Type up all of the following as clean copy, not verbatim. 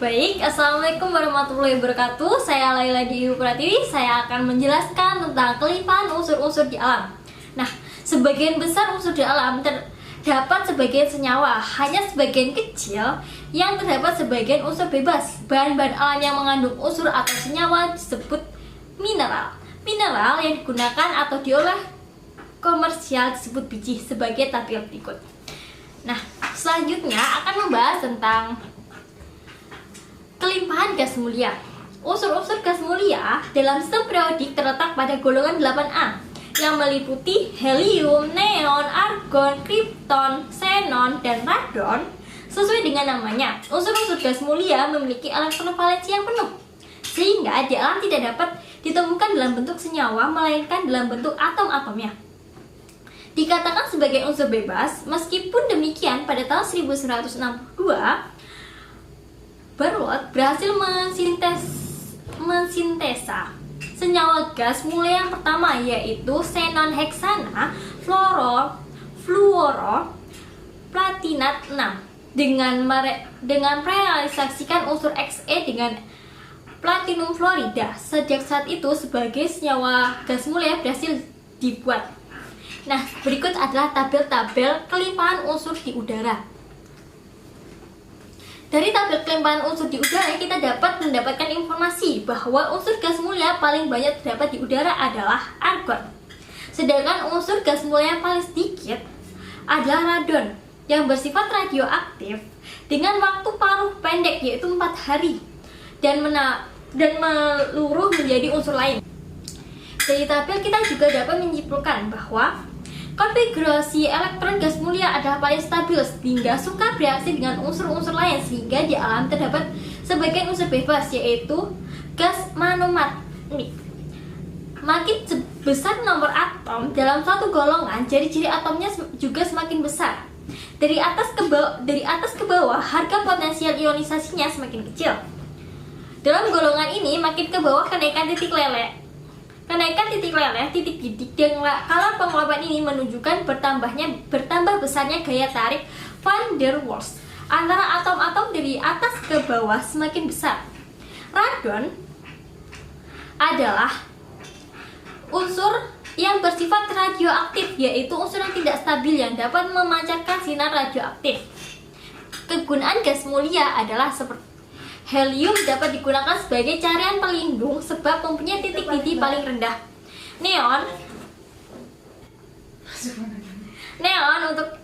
Baik, Assalamualaikum warahmatullahi wabarakatuh. Saya Laila Diyu Pratiwi. Saya akan menjelaskan tentang kelimpahan unsur-unsur di alam. Nah, sebagian besar unsur di alam terdapat sebagian senyawa, hanya sebagian kecil yang terdapat sebagian unsur bebas. Bahan-bahan alam yang mengandung unsur atau senyawa disebut mineral. Mineral yang digunakan atau diolah komersial disebut biji sebagai tabel berikut. Nah, selanjutnya akan membahas tentang kelimpahan gas mulia. Unsur-unsur gas mulia dalam sistem periodik terletak pada golongan 8A yang meliputi helium, neon, argon, kripton, xenon, dan radon. Sesuai dengan namanya, unsur-unsur gas mulia memiliki elektron valensi yang penuh, sehingga di alam tidak dapat ditemukan dalam bentuk senyawa, melainkan dalam bentuk atom-atomnya. Dikatakan sebagai unsur bebas. Meskipun demikian, pada tahun 1962 Barlow berhasil mensintesa senyawa gas mulia yang pertama, yaitu xenon heksana fluoroplatinat 6 dengan merealisasikan unsur Xe dengan platinum fluorida. Sejak saat itu sebagai senyawa gas mulia berhasil dibuat. Nah, berikut adalah tabel-tabel kelimpahan unsur di udara. Dari tabel kelimpahan unsur di udara, kita dapat mendapatkan informasi bahwa unsur gas mulia paling banyak terdapat di udara adalah argon. Sedangkan unsur gas mulia yang paling sedikit adalah radon yang bersifat radioaktif dengan waktu paruh pendek, yaitu 4 hari, dan meluruh menjadi unsur lain. Dari tabel kita juga dapat menyimpulkan bahwa konfigurasi elektron gas mulia adalah paling stabil sehingga suka bereaksi dengan unsur-unsur lain, sehingga di alam terdapat sebagian unsur bebas, yaitu gas monomatik. Makin besar nomor atom dalam satu golongan, ciri-ciri atomnya juga semakin besar. Dari atas ke bawah, harga potensial ionisasinya semakin kecil. Dalam golongan ini, makin ke bawah kenaikan titik leleh, titik didik, dan kalau pengelolaan ini menunjukkan bertambah besarnya gaya tarik van der Waals antara atom-atom dari atas ke bawah semakin besar. Radon adalah unsur yang bersifat radioaktif, yaitu unsur yang tidak stabil yang dapat memancarkan sinar radioaktif. Kegunaan gas mulia adalah seperti helium dapat digunakan sebagai carian pelindung sebab mempunyai titik didih paling rendah. Neon untuk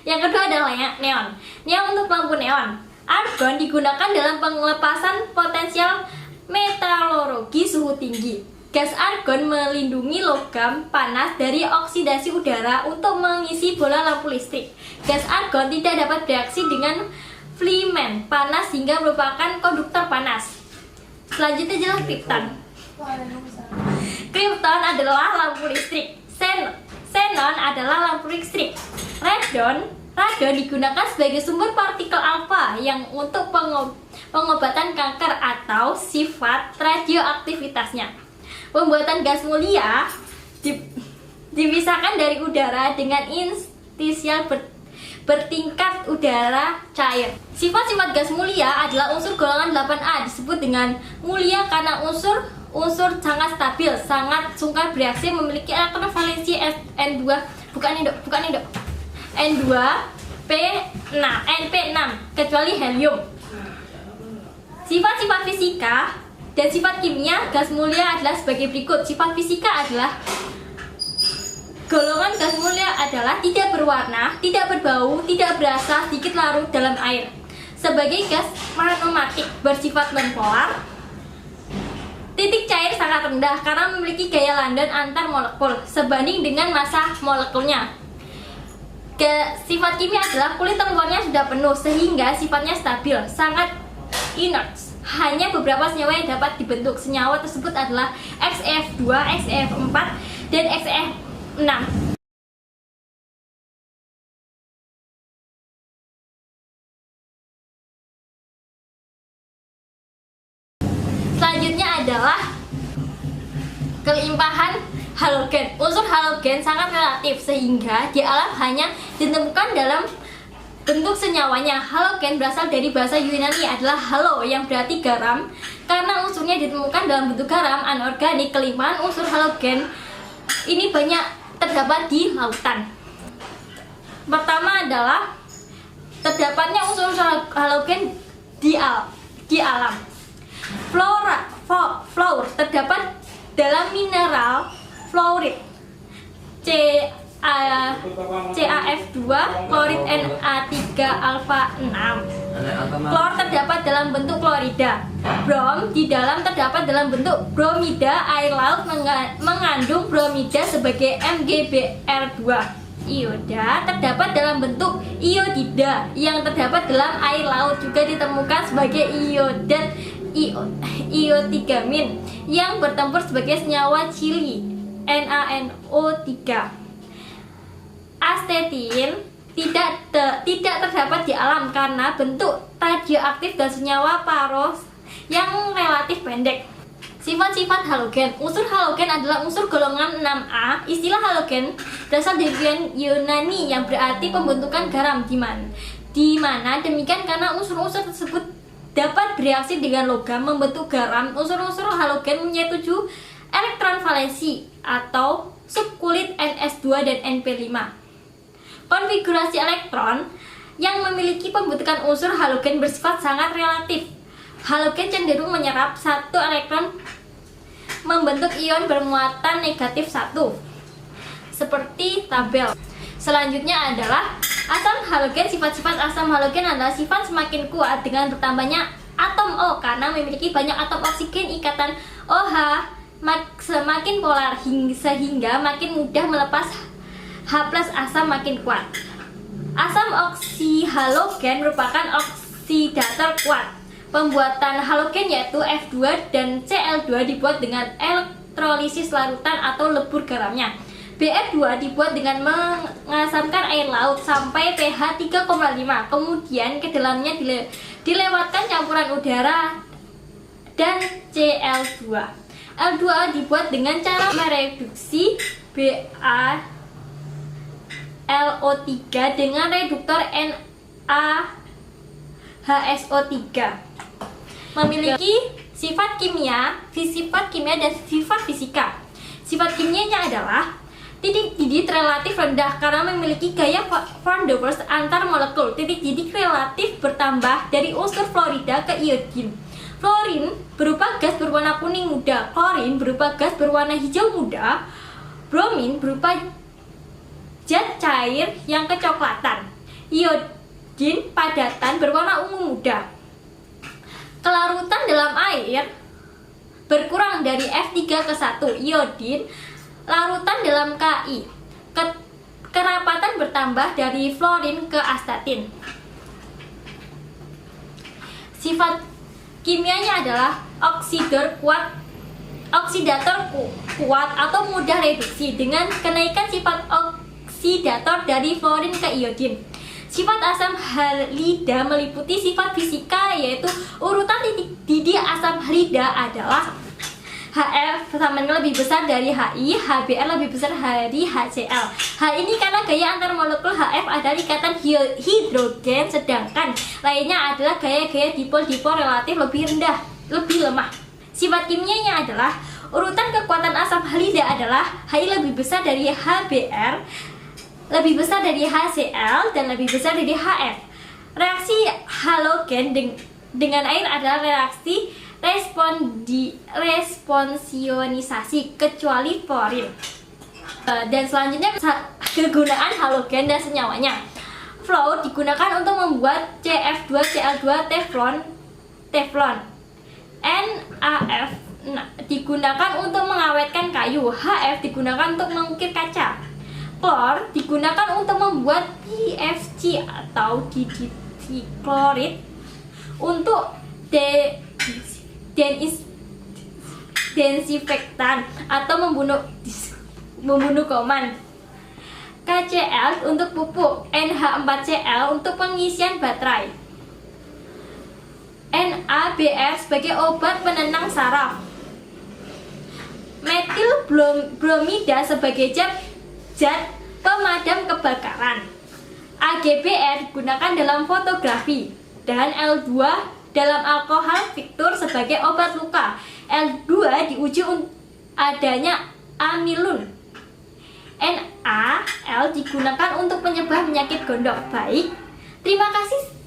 yang kedua adalah neon. Neon untuk lampu neon. Argon digunakan dalam pengelepasan potensial metalurgi suhu tinggi. Gas argon melindungi logam panas dari oksidasi udara untuk mengisi bola lampu listrik. Gas argon tidak dapat bereaksi dengan filament panas hingga merupakan konduktor panas. Selanjutnya adalah kripton. Kripton adalah lampu listrik. Xenon adalah lampu listrik. Radon digunakan sebagai sumber partikel alfa yang untuk pengobatan kanker atau sifat radioaktivitasnya. Pembuatan gas mulia dipisahkan dari udara dengan interstisial bertingkat udara cair. Sifat-sifat gas mulia adalah unsur golongan 8A disebut dengan mulia karena unsur sangat stabil, sangat sungkan bereaksi, memiliki elektron valensi N2P6 kecuali helium. Sifat-sifat fisika dan sifat kimia gas mulia adalah sebagai berikut. Sifat fisika adalah golongan gas mulia adalah tidak berwarna, tidak berbau, tidak berasa, sedikit larut dalam air. Sebagai gas monomatik bersifat nonpolar, titik cair sangat rendah karena memiliki gaya London antar molekul sebanding dengan massa molekulnya. Sifat kimia adalah kulit luarnya sudah penuh sehingga sifatnya stabil, sangat inert. Hanya beberapa senyawa yang dapat dibentuk. Senyawa tersebut adalah XF2, XF4, dan XF6. Selanjutnya adalah kelimpahan Unsur halogen sangat relatif sehingga di alam hanya ditemukan dalam Bentuk senyawanya, halogen berasal dari bahasa Yunani adalah halo yang berarti garam. Karena unsurnya ditemukan dalam bentuk garam anorganik, kelimpahan unsur halogen ini banyak terdapat di lautan. Pertama adalah terdapatnya unsur halogen di alam. Fluor terdapat dalam mineral fluorid CaF2, klorid Na3 alfa 6. Klor terdapat dalam bentuk klorida. Brom di dalam terdapat dalam bentuk bromida. Air laut mengandung bromida sebagai MgBr2. Ioda terdapat dalam bentuk iodida yang terdapat dalam air laut, juga ditemukan sebagai iodat iotigamin yang bertempur sebagai senyawa Chili NaNO3. Asetin tidak terdapat di alam karena bentuk radioaktif dan senyawa paros yang relatif pendek. Sifat-sifat halogen. Unsur halogen adalah unsur golongan 6A. Istilah halogen berasal dari Yunani yang berarti pembentukan garam, di mana demikian karena unsur-unsur tersebut dapat bereaksi dengan logam membentuk garam. Unsur-unsur halogen punya 7 elektron valensi atau subkulit Ns2 dan Np5. Konfigurasi elektron yang memiliki pembentukan unsur halogen bersifat sangat relatif. Halogen cenderung menyerap 1 elektron membentuk ion bermuatan negatif 1, seperti tabel. Selanjutnya adalah asam halogen. Sifat-sifat asam halogen adalah sifat semakin kuat dengan bertambahnya atom O karena memiliki banyak atom oksigen. Ikatan OH semakin polar sehingga makin mudah melepas H+ asam makin kuat. Asam oksihalogen merupakan oksidator kuat. Pembuatan halogen yaitu F2 dan Cl2 dibuat dengan elektrolisis larutan atau lebur garamnya. Br2 dibuat dengan mengasamkan air laut sampai pH 3,5. Kemudian ke dalamnya dilewatkan campuran udara dan Cl2. L2 dibuat dengan cara mereduksi BaLO3 dengan reduktor NaHSO3. Memiliki sifat kimia dan sifat fisika. Sifat kimianya adalah titik didih relatif rendah karena memiliki gaya Van der Waals antar molekul. Titik didih relatif bertambah dari unsur fluorida ke iodin. Fluorin berupa gas berwarna kuning muda, klorin berupa gas berwarna hijau muda, bromin berupa zat cair yang kecoklatan, iodin padatan berwarna ungu muda. Kelarutan dalam air berkurang dari F3 ke 1, iodin. Larutan dalam Ki. Kerapatan bertambah dari fluorin ke astatin. Sifat kimianya adalah oksidator kuat atau mudah reduksi dengan kenaikan sifat oksidator dari fluorin ke iodin. Sifat asam halida meliputi sifat fisika yaitu urutan titik didih asam halida adalah HF sama lebih besar dari HI, HBr lebih besar dari HCl. Hal ini karena gaya antar molekul HF adalah ikatan hidrogen, sedangkan lainnya adalah gaya-gaya dipol-dipol relatif lebih rendah, lebih lemah. Sifat kimianya adalah urutan kekuatan asam halida adalah HI lebih besar dari HBr, lebih besar dari HCl, dan lebih besar dari HF. Reaksi halogen dengan air adalah reaksi responsionisasi kecuali fluorin. Dan selanjutnya kegunaan halogen dan senyawanya. Fluor digunakan untuk membuat CF2, Cl2, teflon. NaF digunakan untuk mengawetkan kayu. HF digunakan untuk mengukir kaca. Klor digunakan untuk membuat PFC atau diklorid, untuk desinfektan atau membunuh kuman. KCl untuk pupuk, NH4Cl untuk pengisian baterai, NaBr sebagai obat penenang saraf, metil bromida sebagai zat pemadam kebakaran, AgBr digunakan dalam fotografi, dan L2 dalam alkohol Victor sebagai obat luka. L2 diuji adanya amilun. NaL digunakan untuk penyebab penyakit gondok. Baik, terima kasih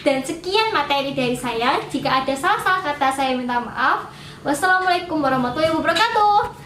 dan sekian materi dari saya. Jika ada salah-salah kata, saya minta maaf. Wassalamualaikum warahmatullahi wabarakatuh.